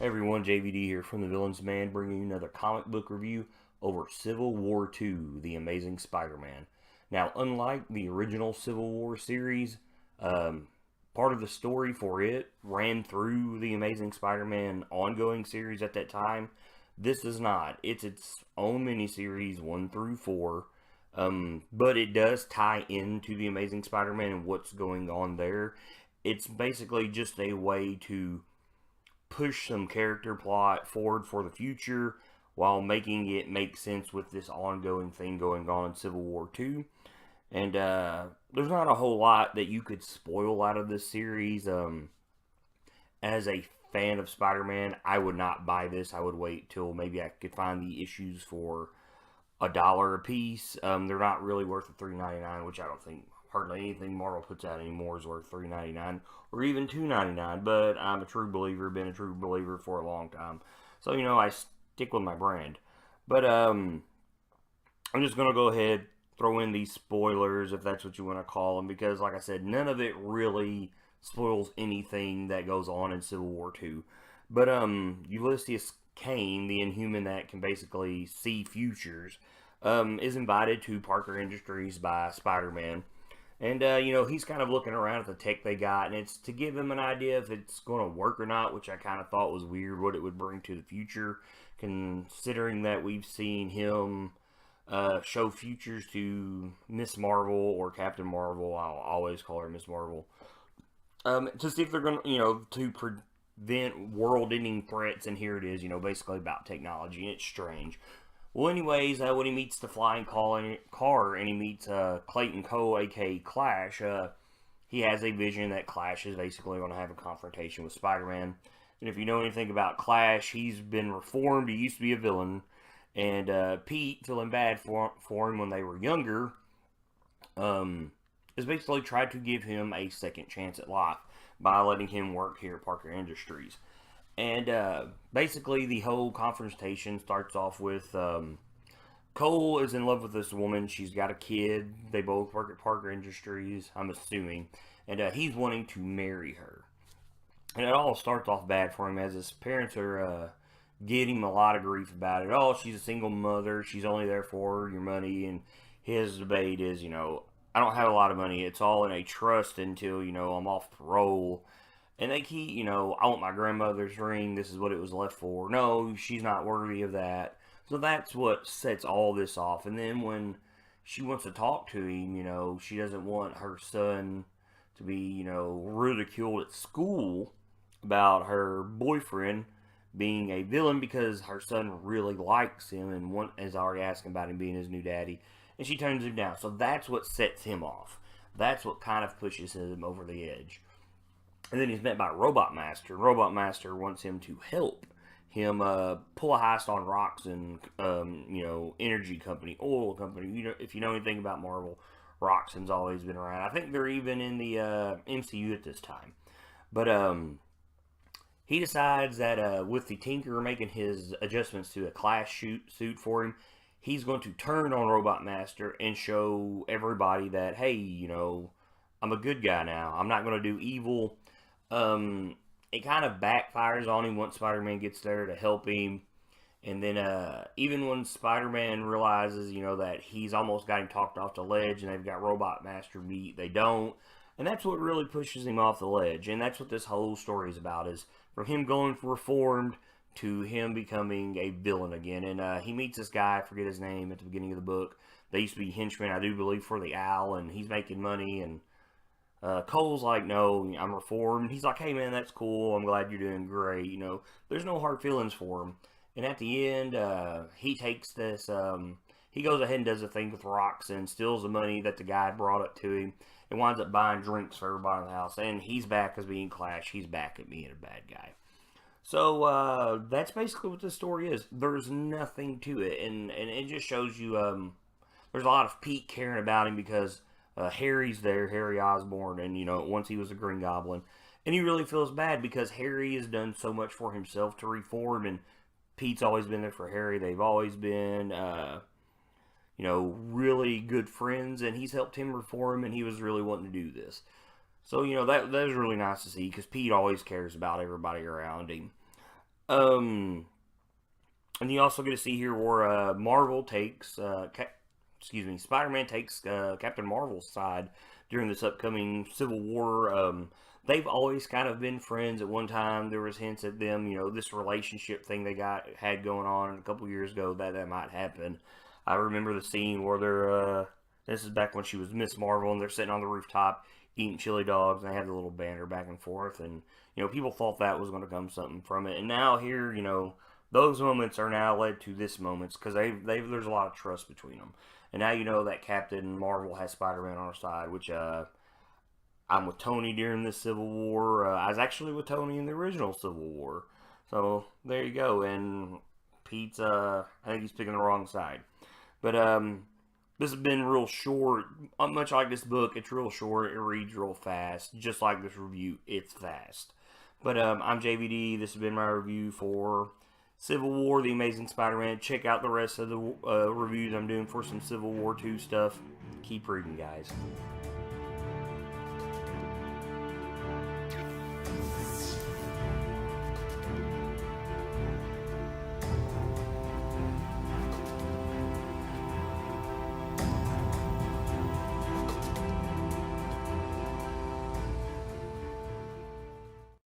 Hey everyone, JVD here from the Villains Man, bringing you another comic book review over Civil War II, The Amazing Spider-Man. Now, unlike the original Civil War series, part of the story for it ran through the Amazing Spider-Man ongoing series at that time. This is not. It's its own miniseries, 1 through 4, but it does tie into the Amazing Spider-Man and what's going on there. It's basically just a way to push some character plot forward for the future while making it make sense with this ongoing thing going on in Civil War II. And there's not a whole lot that you could spoil out of this series. As a fan of Spider-Man, I would not buy this. I would wait till maybe I could find the issues for $1 a piece. They're not really worth the $3.99, which I don't think hardly anything Marvel puts out anymore is worth $3.99 or even $2.99. But I'm a true believer, been a true believer for a long time. So I stick with my brand. But I'm just gonna go ahead throw in these spoilers if that's what you want to call them, because like I said, none of it really spoils anything that goes on in Civil War II. But Ulysses Kane, the Inhuman that can basically see futures, is invited to Parker Industries by Spider-Man. And, he's kind of looking around at the tech they got, and it's to give him an idea if it's going to work or not, which I kind of thought was weird what it would bring to the future, considering that we've seen him show futures to Miss Marvel or Captain Marvel. I'll always call her Miss Marvel. To see if they're going to, to prevent world-ending threats, and here it is, basically about technology, and it's strange. Well, anyways, when he meets the flying car and he meets Clayton Cole, aka Clash, he has a vision that Clash is basically going to have a confrontation with Spider-Man. And if you know anything about Clash, he's been reformed. He used to be a villain. And Pete, feeling bad for him when they were younger, has basically tried to give him a second chance at life by letting him work here at Parker Industries. And basically, the whole confrontation starts off with Cole is in love with this woman. She's got a kid. They both work at Parker Industries, I'm assuming. And he's wanting to marry her. And it all starts off bad for him as his parents are getting him a lot of grief about it. Oh, she's a single mother. She's only there for your money. And his debate is, I don't have a lot of money. It's all in a trust until, I'm off parole. And they keep, I want my grandmother's ring. This is what it was left for. No, she's not worthy of that. So that's what sets all this off. And then when she wants to talk to him, she doesn't want her son to be, ridiculed at school about her boyfriend being a villain because her son really likes him and is already asking about him being his new daddy. And she turns him down. So that's what sets him off. That's what kind of pushes him over the edge. And then he's met by Robot Master. Robot Master wants him to help him pull a heist on Roxxon, energy company, oil company. If you know anything about Marvel, Roxxon's always been around. I think they're even in the MCU at this time. But he decides that with the Tinker making his adjustments to a Clash suit for him, he's going to turn on Robot Master and show everybody that, hey, I'm a good guy now. I'm not going to do evil. It kind of backfires on him once Spider-Man gets there to help him. And then even when Spider-Man realizes, that he's almost got him talked off the ledge and they've got Robot Master beat, they don't. And that's what really pushes him off the ledge. And that's what this whole story is about, is from him going reformed to him becoming a villain again. And he meets this guy, I forget his name, at the beginning of the book. They used to be henchmen, I do believe, for the Owl, and he's making money. And Cole's like, no, I'm reformed. He's like, hey man, that's cool. I'm glad you're doing great. There's no hard feelings for him. And at the end, he takes this, he goes ahead and does a thing with Roxxon, steals the money that the guy brought up to him, and winds up buying drinks for everybody in the house. And he's back as being Clash. He's back at being a bad guy. So, that's basically what this story is. There's nothing to it. And it just shows you, there's a lot of Pete caring about him because Harry's there, Harry Osborn, and, once he was a Green Goblin. And he really feels bad because Harry has done so much for himself to reform, and Pete's always been there for Harry. They've always been, really good friends, and he's helped him reform, and he was really wanting to do this. So, that was really nice to see because Pete always cares about everybody around him. And you also get to see here where Marvel takes, Spider-Man takes Captain Marvel's side during this upcoming Civil War. They've always kind of been friends. At one time, there was hints at them, this relationship thing they had going on a couple years ago that might happen. I remember the scene where they're, this is back when she was Miss Marvel, and they're sitting on the rooftop eating chili dogs, and they have the little banter back and forth, and people thought that was going to come something from it, and now here, those moments are now led to this moments because there's a lot of trust between them, and now that Captain Marvel has Spider-Man on her side, which I'm with Tony during this Civil War. I was actually with Tony in the original Civil War, so there you go. And Pete's I think he's picking the wrong side, but this has been real short. Much like this book, it's real short. It reads real fast. Just like this review, it's fast. But I'm JVD. This has been my review for Civil War, The Amazing Spider-Man. Check out the rest of the reviews I'm doing for some Civil War 2 stuff. Keep reading, guys.